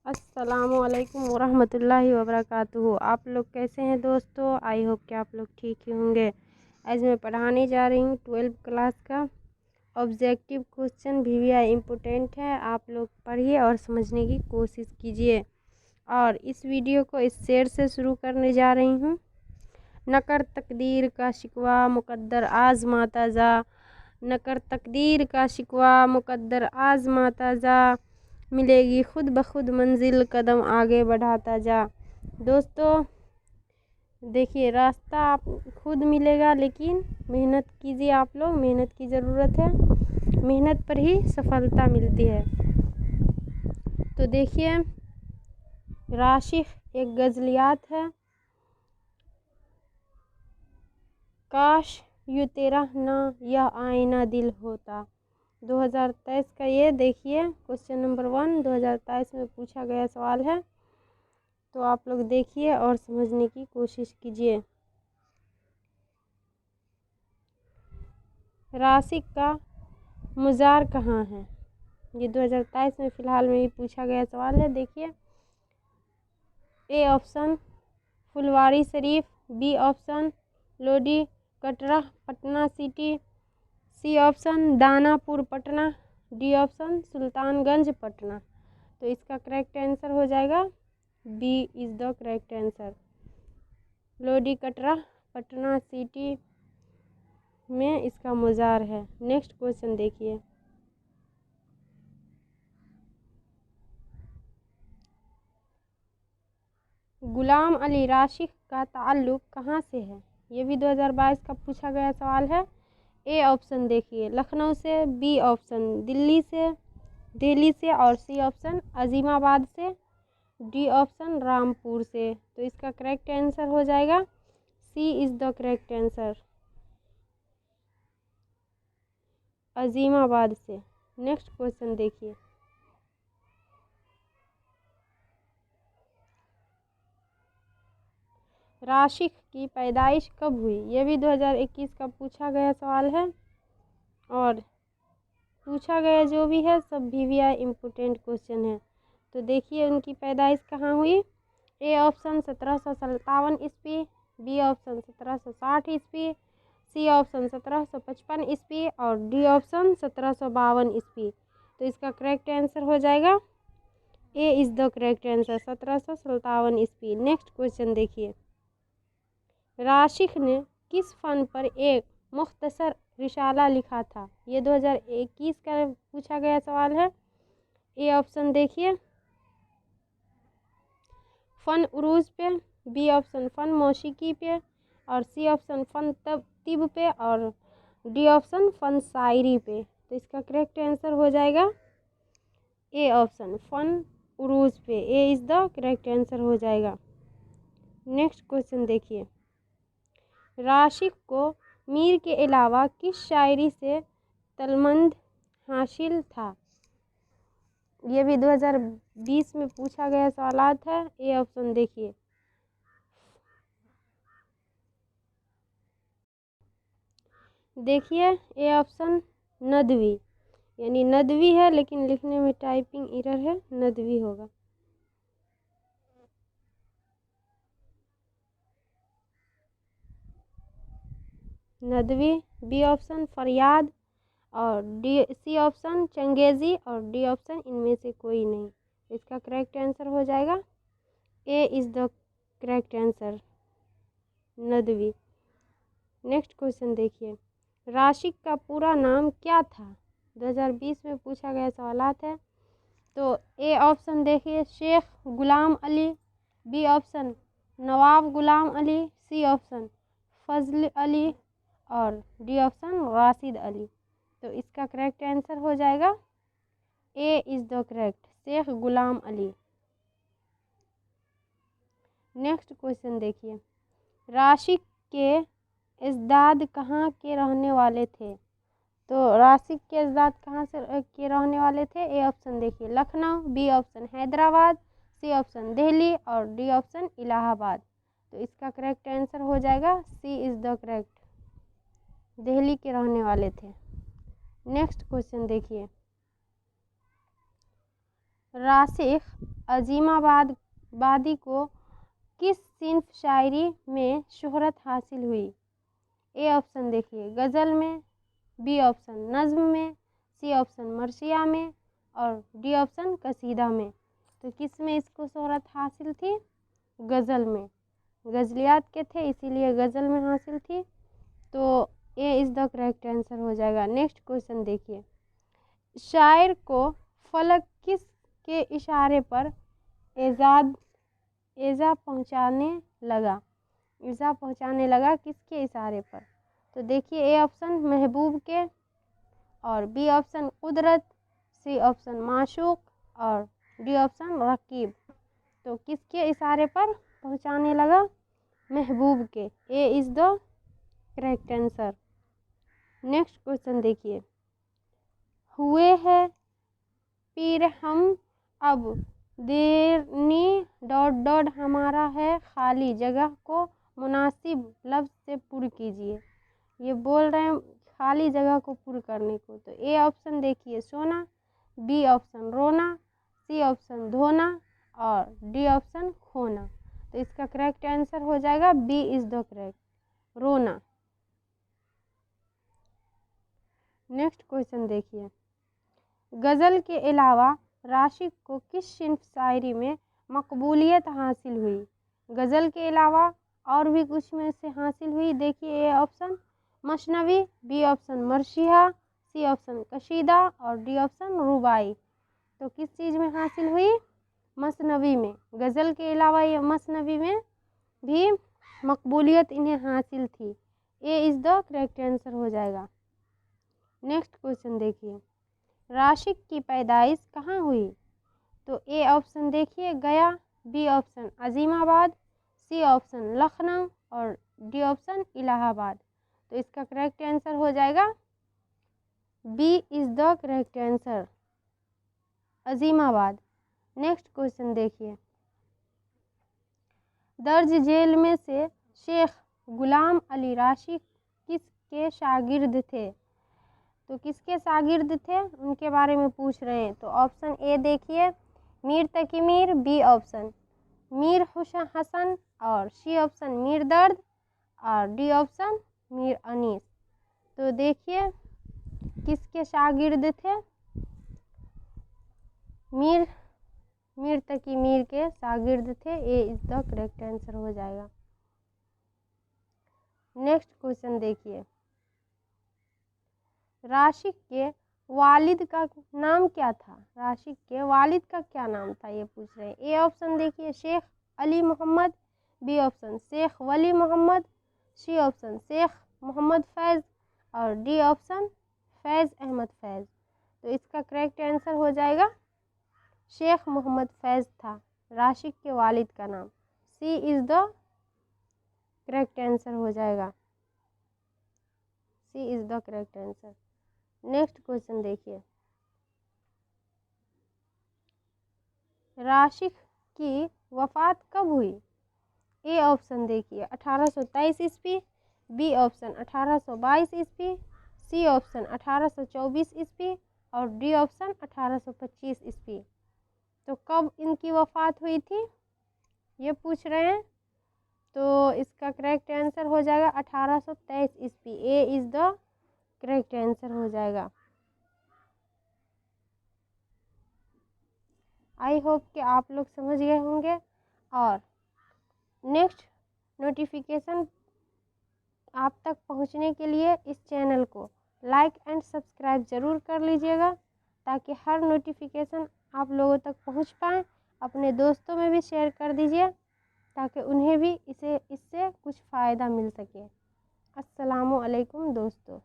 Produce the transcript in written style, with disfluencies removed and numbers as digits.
अस्सलामुअलैकुम वरहमतुल्लाहि वबरकातुहू। आप लोग कैसे हैं दोस्तों? आई होप कि आप लोग ठीक ही होंगे। आज मैं पढ़ाने जा रही हूँ 12th क्लास का ऑब्जेक्टिव क्वेश्चन। VVI इम्पोर्टेंट है, आप लोग पढ़िए और समझने की कोशिश कीजिए। और इस वीडियो को इस शेर से शुरू करने जा रही हूँ। न कर तकदीर का शिकवा मुकद्दर आज़माता जा, न कर तकदीर का शिकवा मुकद्दर आज़माता जा, मिलेगी खुद ब खुद मंजिल कदम आगे बढ़ाता जा। दोस्तों देखिए, रास्ता आप खुद मिलेगा, लेकिन मेहनत कीजिए। आप लोग मेहनत की ज़रूरत है, मेहनत पर ही सफलता मिलती है। तो देखिए, राशिख एक गज़लियात है। काश यूँ तेरा ना यह आईना दिल होता। 2023 का ये देखिए क्वेश्चन नंबर 1 2023 में पूछा गया सवाल है। तो आप लोग देखिए और समझने की कोशिश कीजिए। राशिक का मुज़ार कहाँ है? ये 2023 में फ़िलहाल में ही पूछा गया सवाल है। देखिए, A option Phulwari Sharif, B option Lodi Katra Patna city, C option Danapur Patna, D option Sultanganj Patna. तो इसका करेक्ट आंसर हो जाएगा B is the correct answer. Lodi Katra Patna city में इसका मज़ार है। नेक्स्ट क्वेश्चन देखिए, गुलाम अली राशिक का ताल्लुक़ कहाँ से है? ये भी 2022 का पूछा गया सवाल है। ए ऑप्शन देखिए लखनऊ से, बी ऑप्शन दिल्ली से और सी ऑप्शन अजीमाबाद से, डी ऑप्शन रामपुर से। तो इसका करेक्ट आंसर हो जाएगा C is the correct answer, Azimabad से। नेक्स्ट क्वेश्चन देखिए, राशिक की पैदाइश कब हुई? ये भी 2021 का पूछा गया सवाल है। और पूछा गया जो भी है सब VVI इम्पोर्टेंट क्वेश्चन है। तो देखिए उनकी पैदाइश कहाँ हुई। ए ऑप्शन 1757 ईस्वी, बी ऑप्शन 1760 ईस्वी, सी ऑप्शन 1755 ईस्वी और डी ऑप्शन 1752 ईस्वी। तो इसका करेक्ट आंसर हो जाएगा A is the correct answer, 1757 ईस्वी। नेक्स्ट क्वेश्चन देखिए, राशिक ने किस फ़न पर एक मुख्तसर रिसाला लिखा था? ये 2021 का पूछा गया सवाल है। ए ऑप्शन देखिए फ़न उरूज पे, बी ऑप्शन फ़न मौसीकी पे और सी ऑप्शन फ़न तिब पे और डी ऑप्शन फ़न शायरी पे। तो इसका करेक्ट आंसर हो जाएगा ए ऑप्शन फ़न उरूज पे। ए इज़ द करेक्ट आंसर हो जाएगा। नेक्स्ट क्वेश्चन देखिए, राशिक को मीर के अलावा किस शायरी से तलमंद हासिल था? ये भी 2020 में पूछा गया सवालात है। ए ऑप्शन देखिए ए ऑप्शन नदवी, यानी नदवी है लेकिन लिखने में टाइपिंग एरर है, नदवी होगा। नदवी, बी ऑप्शन फरियाद और सी ऑप्शन चंगेज़ी और डी ऑप्शन इनमें से कोई नहीं। इसका करेक्ट आंसर हो जाएगा A is the correct answer, Nadvi. Next question देखिए, राशिक का पूरा नाम क्या था? 2020 में पूछा गया सवालात है। तो ए ऑप्शन देखिए शेख गुलाम अली, बी ऑप्शन नवाब गुलाम अली, सी ऑप्शन फजल अली और डी ऑप्शन राशिद अली। तो इसका करेक्ट आंसर हो जाएगा A is the correct, Sheikh Ghulam Ali. Next question देखिए, राशिक के अजदाद कहाँ के रहने वाले थे? तो राशिक के अजदाद कहाँ से के रहने वाले थे? ए ऑप्शन देखिए Lucknow, B option Hyderabad, C option Delhi और डी ऑप्शन इलाहाबाद। तो इसका करेक्ट आंसर हो जाएगा C is the correct, Delhi के रहने वाले थे। नेक्स्ट क्वेश्चन देखिए, राशिक अजीमाबादी को किस सिंफ शायरी में शोहरत हासिल हुई? ए ऑप्शन देखिए गज़ल में, बी ऑप्शन नज़्म में, सी ऑप्शन मरसिया में और डी ऑप्शन कसीदा में। तो किस में इसको शोहरत हासिल थी? गज़ल में। गज़लियात के थे इसीलिए गज़ल में हासिल थी। तो ए इज़ द करेक्ट आंसर हो जाएगा। नेक्स्ट क्वेश्चन देखिए, शायर को फलक किस के इशारे पर एज़ा पहुँचाने लगा किसके इशारे पर? तो देखिए ए ऑप्शन महबूब के और बी ऑप्शन कुदरत, सी ऑप्शन माशूक और डी ऑप्शन रकीब। तो किसके इशारे पर पहुँचाने लगा? महबूब के। ए is the correct answer. Next question देखिए, हुए है पीर हम अब देरनी डॉट हमारा है खाली जगह को मुनासिब लफ्ज़ से पुर कीजिए। ये बोल रहे हैं खाली जगह को पुर करने को। तो ए ऑप्शन देखिए सोना, बी ऑप्शन रोना, सी ऑप्शन धोना और डी ऑप्शन खोना। तो इसका करेक्ट आंसर हो जाएगा बी इज़ द करेक्ट, रोना। नेक्स्ट क्वेश्चन देखिए, गज़ल के अलावा राशिक को किस सिंफ शायरी में मकबूलियत हासिल हुई? गज़ल के अलावा और भी कुछ में से हासिल हुई। देखिए ए ऑप्शन मसनवी, बी ऑप्शन मरसिया, सी ऑप्शन कशीदा और डी ऑप्शन रुबाई। तो किस चीज़ में हासिल हुई? मसनवी में। गज़ल के अलावा ये मसनवी में भी मकबूलियत इन्हें हासिल थी। ए इज़ द करेक्ट आंसर हो जाएगा। नेक्स्ट क्वेश्चन देखिए, राशिक की पैदाइश कहाँ हुई? तो ए ऑप्शन देखिए Gaya, B option Azimabad, C option Lucknow और डी ऑप्शन इलाहाबाद। तो इसका करेक्ट आंसर हो जाएगा B is the correct answer, Azimabad. Next question देखिए, दर्ज जेल में से शेख गुलाम अली राशिक किसके शागिर्द थे? तो किसके शागिर्द थे उनके बारे में पूछ रहे हैं। तो ऑप्शन ए देखिए मीर तकी मीर, बी ऑप्शन मीर हसन और सी ऑप्शन मीर दर्द और डी ऑप्शन मीर अनीस। तो देखिए किसके शागिर्द थे? मीर तकी मीर के शागिर्द थे। ए इज़ द करेक्ट आंसर हो जाएगा। नेक्स्ट क्वेश्चन देखिए, राशिक के वालिद का नाम क्या था? राशिक के वालिद का क्या नाम था ये पूछ रहे हैं। ए ऑप्शन देखिए शेख अली मोहम्मद, बी ऑप्शन शेख वली मोहम्मद, सी ऑप्शन शेख मोहम्मद फैज़ और डी ऑप्शन फैज़ अहमद फैज़। तो इसका करेक्ट आंसर हो जाएगा शेख मोहम्मद फैज़ था राशिक के वालिद का नाम। C is the correct answer हो जाएगा, C is the correct answer. Next question देखिए, राशिक की वफ़ात कब हुई? ए ऑप्शन देखिए 1823 ईस्वी, बी ऑप्शन 1822 ईस्वी, सी ऑप्शन 1824 ईस्वी और डी ऑप्शन 1825 ईस्वी। तो कब इनकी वफ़ात हुई थी ये पूछ रहे हैं। तो इसका करेक्ट आंसर हो जाएगा 1823 ईस्वी। ए इज़ द करेक्ट आंसर हो जाएगा। आई होप कि आप लोग समझ गए होंगे। और नेक्स्ट नोटिफिकेशन आप तक पहुंचने के लिए इस चैनल को लाइक एंड सब्सक्राइब ज़रूर कर लीजिएगा ताकि हर नोटिफिकेशन आप लोगों तक पहुंच पाए। अपने दोस्तों में भी शेयर कर दीजिए ताकि उन्हें भी इससे कुछ फ़ायदा मिल सके। अस्सलामु अलैकुम दोस्तों।